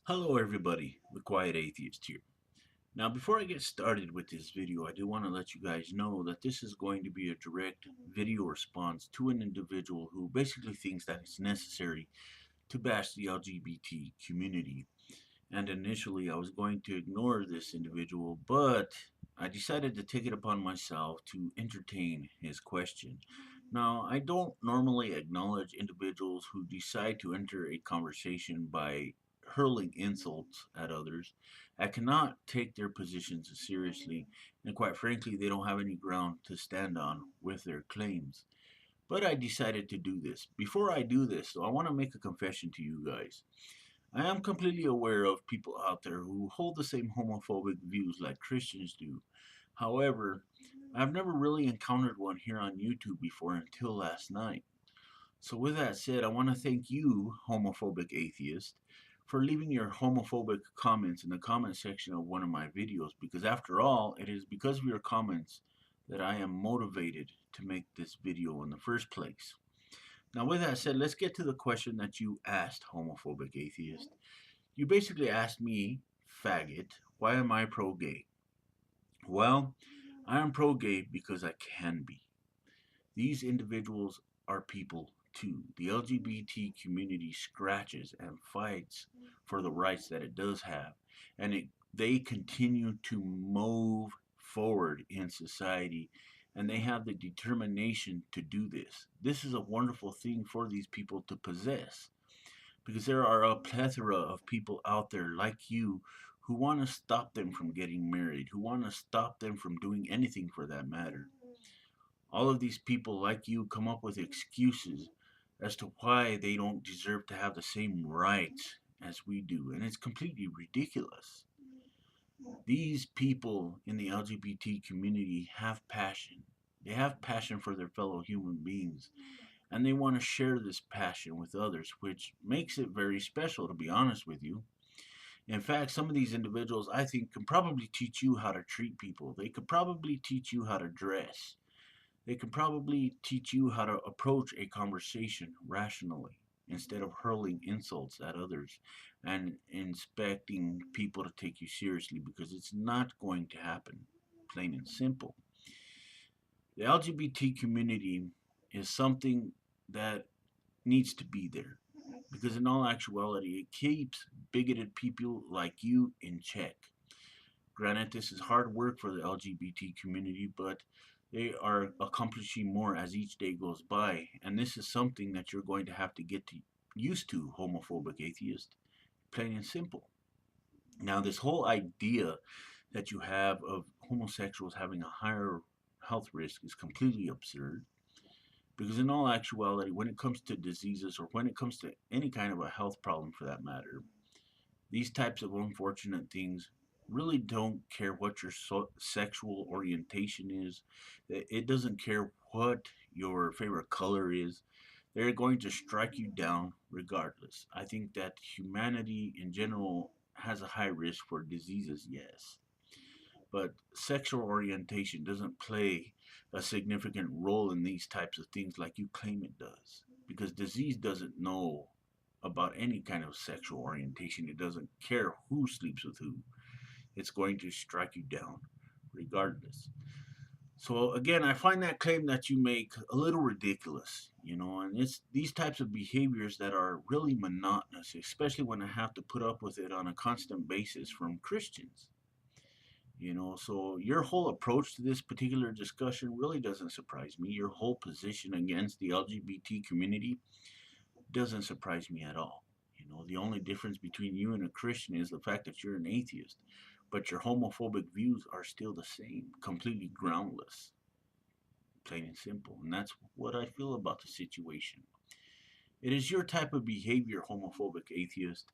Hello everybody, the Quiet Atheist here. Now before I get started with this video, I do want to let you guys know that this is going to be a direct video response to an individual who basically thinks that it's necessary to bash the LGBT community. And initially I was going to ignore this individual, but I decided to take it upon myself to entertain his question. Now, I don't normally acknowledge individuals who decide to enter a conversation by hurling insults at others. I cannot take their positions seriously, and quite frankly, they don't have any ground to stand on with their claims. But I decided to do this. Before I do this, though, I want to make a confession to you guys. I am completely aware of people out there who hold the same homophobic views like Christians do. However, I've never really encountered one here on YouTube before until last night. So, with that said, I want to thank you, homophobic atheist, for leaving your homophobic comments in the comment section of one of my videos because, after all, it is because of your comments that I am motivated to make this video in the first place. Now, with that said, let's get to the question that you asked, homophobic atheist. You basically asked me, faggot, why am I pro gay? Well, I am pro gay because I can be. These individuals are people too. The LGBT community scratches and fights for the rights that it does have, and they continue to move forward in society, and they have the determination to do this. This is a wonderful thing for these people to possess because there are a plethora of people out there like you who want to stop them from getting married, who want to stop them from doing anything for that matter. All of these people, like you, come up with excuses as to why they don't deserve to have the same rights as we do, and it's completely ridiculous. These people in the LGBT community have passion. They have passion for their fellow human beings, and they want to share this passion with others, which makes it very special, to be honest with you. In fact, some of these individuals, I think, can probably teach you how to treat people. They could probably teach you how to dress. They can probably teach you how to approach a conversation rationally instead of hurling insults at others and expecting people to take you seriously because it's not going to happen, plain and simple. The LGBT community is something that needs to be there because, in all actuality, it keeps bigoted people like you in check. Granted, this is hard work for the LGBT community, but they are accomplishing more as each day goes by. And this is something that you're going to have to get used to, homophobic atheist, plain and simple. Now, this whole idea that you have of homosexuals having a higher health risk is completely absurd. Because, in all actuality, when it comes to diseases or when it comes to any kind of a health problem for that matter, these types of unfortunate things really don't care what your sexual orientation is. It doesn't care what your favorite color is. They're going to strike you down regardless. I think that humanity in general has a high risk for diseases, yes. But sexual orientation doesn't play a significant role in these types of things like you claim it does. Because disease doesn't know about any kind of sexual orientation. It doesn't care who sleeps with who. It's going to strike you down regardless. So again, I find that claim that you make a little ridiculous, and it's these types of behaviors that are really monotonous, especially when I have to put up with it on a constant basis from Christians. So your whole approach to this particular discussion really doesn't surprise me. Your whole position against the LGBT community doesn't surprise me at all. The only difference between you and a Christian is the fact that you're an atheist, but your homophobic views are still the same, completely groundless, plain and simple. And that's what I feel about the situation. It is your type of behavior, homophobic atheist,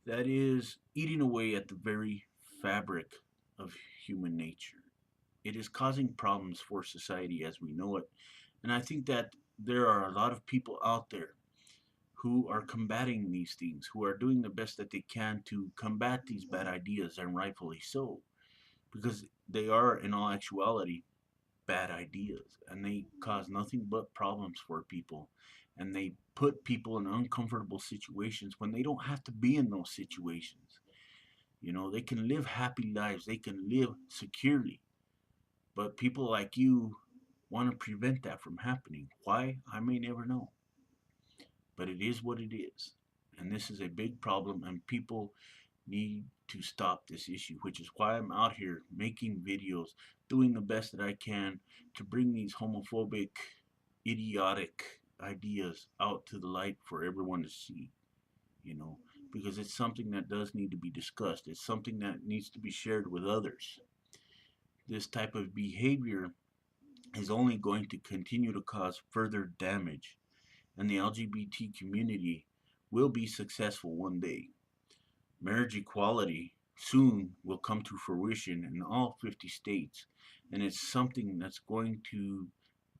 that is eating away at the very fabric of human nature. It is causing problems for society as we know it. And I think that there are a lot of people out there who are combating these things, who are doing the best that they can to combat these bad ideas, and rightfully so, because they are, in all actuality, bad ideas and they cause nothing but problems for people. and they put people in uncomfortable situations when they don't have to be in those situations. You know, they can live happy lives, they can live securely, but people like you want to prevent that from happening. Why? I may never know. But it is what it is. And this is a big problem, and people need to stop this issue, which is why I'm out here making videos, doing the best that I can to bring these homophobic, idiotic ideas out to the light for everyone to see, you know, because it's something that does need to be discussed. It's something that needs to be shared with others. This type of behavior is only going to continue to cause further damage, and the LGBT community will be successful one day. Marriage equality soon will come to fruition in all 50 states, and it's something that's going to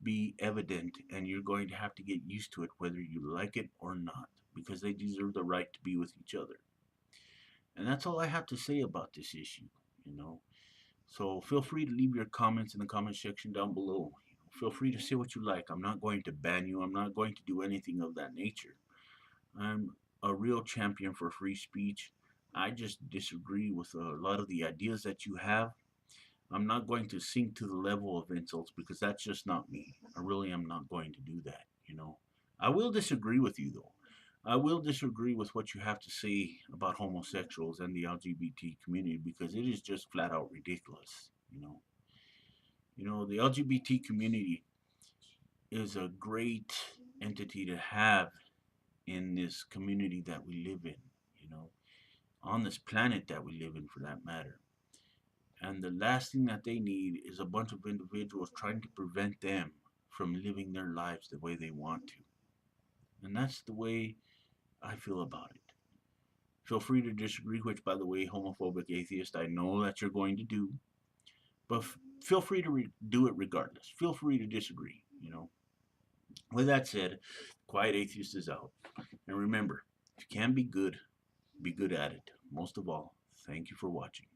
be evident, and you're going to have to get used to it whether you like it or not, because they deserve the right to be with each other. And that's all I have to say about this issue, you know. So feel free to leave your comments in the comment section down below. Feel free to say what you like. I'm not going to ban you. I'm not going to do anything of that nature. I'm a real champion for free speech. I just disagree with a lot of the ideas that you have. I'm not going to sink to the level of insults because that's just not me. I really am not going to do that, you know. I will disagree with you though. I will disagree with what you have to say about homosexuals and the LGBT community because it is just flat out ridiculous, you know. You know, the LGBT community is a great entity to have in this community that we live in, you know, on this planet that we live in for that matter. And the last thing that they need is a bunch of individuals trying to prevent them from living their lives the way they want to. And that's the way I feel about it. Feel free to disagree, which, by the way, homophobic atheist, I know that you're going to do. But feel free to do it regardless. Feel free to disagree, you know. With that said, Quiet Atheist is out. And remember, if you can be good at it. Most of all, thank you for watching.